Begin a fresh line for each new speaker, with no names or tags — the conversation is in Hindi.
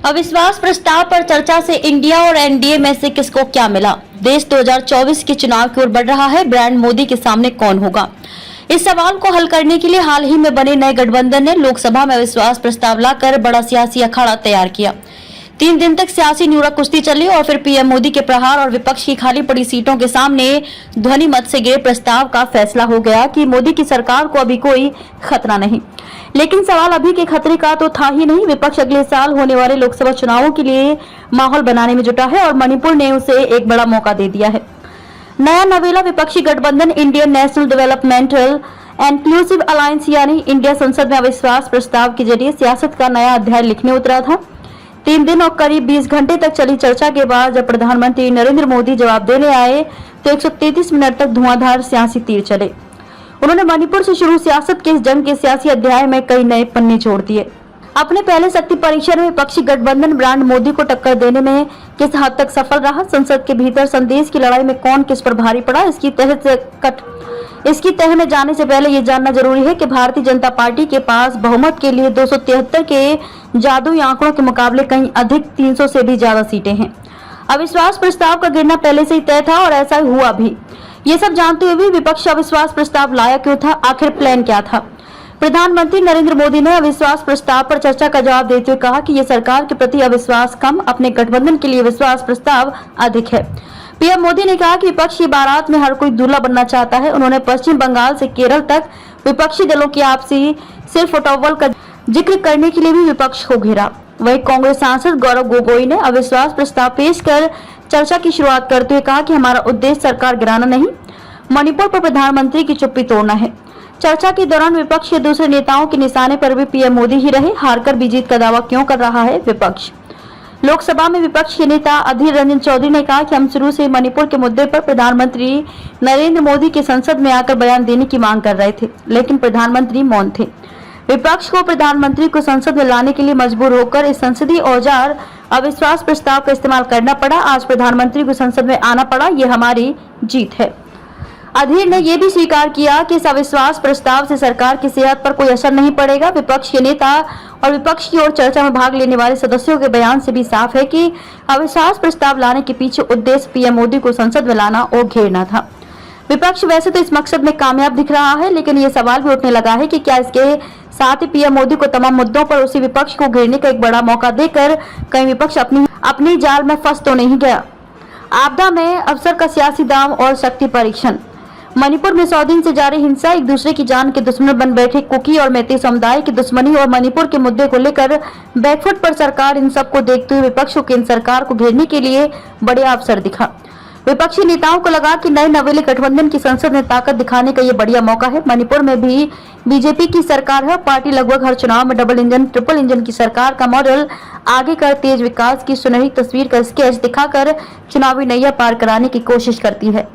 अविश्वास प्रस्ताव पर चर्चा से इंडिया और एनडीए में से किसको क्या मिला? देश 2024 के चुनाव की ओर बढ़ रहा है। ब्रांड मोदी के सामने कौन होगा? इस सवाल को हल करने के लिए हाल ही में बने नए गठबंधन ने लोकसभा में अविश्वास प्रस्ताव लाकर बड़ा सियासी अखाड़ा तैयार किया। 3 दिन तक सियासी न्यूरा कुश्ती चली और फिर पीएम मोदी के प्रहार और विपक्ष की खाली पड़ी सीटों के सामने ध्वनि मत से गिरे प्रस्ताव का फैसला हो गया कि मोदी की सरकार को अभी कोई खतरा नहीं। लेकिन सवाल अभी के खतरे का तो था ही नहीं। विपक्ष अगले साल होने वाले लोकसभा चुनावों के लिए माहौल बनाने में जुटा है और मणिपुर ने उसे एक बड़ा मौका दे दिया है। नया नवेला विपक्षी गठबंधन Indian national developmental inclusive alliance यानी इंडिया संसद में अविश्वास प्रस्ताव के जरिए सियासत का नया अध्याय लिखने उतरा था। 3 दिन और करीब 20 घंटे तक चली चर्चा के बाद जब प्रधानमंत्री नरेंद्र मोदी जवाब देने आए तो 133 मिनट तक धुआंधार सियासी तीर चले। उन्होंने मणिपुर से शुरू सियासत के इस जंग के सियासी अध्याय में कई नए पन्ने जोड़ दिए। अपने पहले शक्ति परीक्षण में विपक्षी गठबंधन ब्रांड मोदी को टक्कर देने में किस हद तक सफल रहा? संसद के भीतर संदेश की लड़ाई में कौन किस पर भारी पड़ा? इसकी तह में जाने से पहले ये जानना जरूरी है कि भारतीय जनता पार्टी के पास बहुमत के लिए 273 के जादुई आंकड़ों के मुकाबले कहीं अधिक 300 से भी ज्यादा सीटें हैं। अविश्वास प्रस्ताव का गिरना पहले से ही तय था और ऐसा हुआ भी। ये सब जानते हुए भी विपक्ष अविश्वास प्रस्ताव लाया क्यों था? आखिर प्लान क्या था? प्रधानमंत्री नरेंद्र मोदी ने अविश्वास प्रस्ताव पर चर्चा का जवाब देते हुए कहा कि ये सरकार के प्रति अविश्वास कम, अपने गठबंधन के लिए विश्वास प्रस्ताव अधिक है। पीएम मोदी ने कहा कि विपक्ष की बारात में हर कोई दूल्हा बनना चाहता है। उन्होंने पश्चिम बंगाल से केरल तक विपक्षी दलों की आपसी सिरफुटौल का जिक्र करने के लिए भी विपक्ष को घेरा। वहीं कांग्रेस सांसद गौरव गोगोई ने अविश्वास प्रस्ताव पेश कर चर्चा की शुरुआत करते हुए कहा कि हमारा उद्देश्य सरकार गिराना नहीं, मणिपुर पर प्रधानमंत्री की चुप्पी तोड़ना है। चर्चा के दौरान विपक्ष के दूसरे नेताओं के निशाने पर भी पीएम मोदी ही रहे। हारकर भी जीत का दावा क्यों कर रहा है विपक्ष? लोकसभा में विपक्ष के नेता अधीर रंजन चौधरी ने कहा कि हम शुरू से मणिपुर के मुद्दे पर प्रधानमंत्री नरेंद्र मोदी के संसद में आकर बयान देने की मांग कर रहे थे, लेकिन प्रधानमंत्री मौन थे। विपक्ष को प्रधानमंत्री को संसद में लाने के लिए मजबूर होकर इस संसदीय औजार अविश्वास प्रस्ताव का इस्तेमाल करना पड़ा। आज प्रधानमंत्री को संसद में आना पड़ा, ये हमारी जीत है। अधीर ने यह भी स्वीकार किया कि इस अविश्वास प्रस्ताव से सरकार की सेहत पर कोई असर नहीं पड़ेगा। विपक्ष के नेता और विपक्ष की ओर चर्चा में भाग लेने वाले सदस्यों के बयान से भी साफ है कि अविश्वास प्रस्ताव लाने के पीछे उद्देश्य पीएम मोदी को संसद में लाना और घेरना था। विपक्ष वैसे तो इस मकसद में कामयाब दिख रहा है, लेकिन ये सवाल भी उठने लगा है कि क्या इसके साथ ही पीएम मोदी को तमाम मुद्दों पर उसी विपक्ष को घेरने का एक बड़ा मौका देकर कहीं विपक्ष अपनी जाल में फंस तो नहीं गया। आपदा में अफसर का सियासी दांव और शक्ति परीक्षण। मणिपुर में 100 दिन से जारी हिंसा, एक दूसरे की जान के दुश्मन बन बैठे कुकी और मैती समुदाय की दुश्मनी और मणिपुर के मुद्दे को लेकर बैकफुट पर सरकार, इन सबको देखते हुए विपक्ष को केंद्र सरकार को घेरने के लिए बड़े अवसर दिखा। विपक्षी नेताओं को लगा कि नए नवेले गठबंधन की संसद में ताकत दिखाने का ये बढ़िया मौका है। मणिपुर में भी बीजेपी की सरकार है। पार्टी लगभग हर चुनाव में डबल इंजन, ट्रिपल इंजन की सरकार का मॉडल आगे कर तेज विकास की सुनहरी तस्वीर का स्केच दिखाकर चुनावी नैया पार कराने की कोशिश करती है।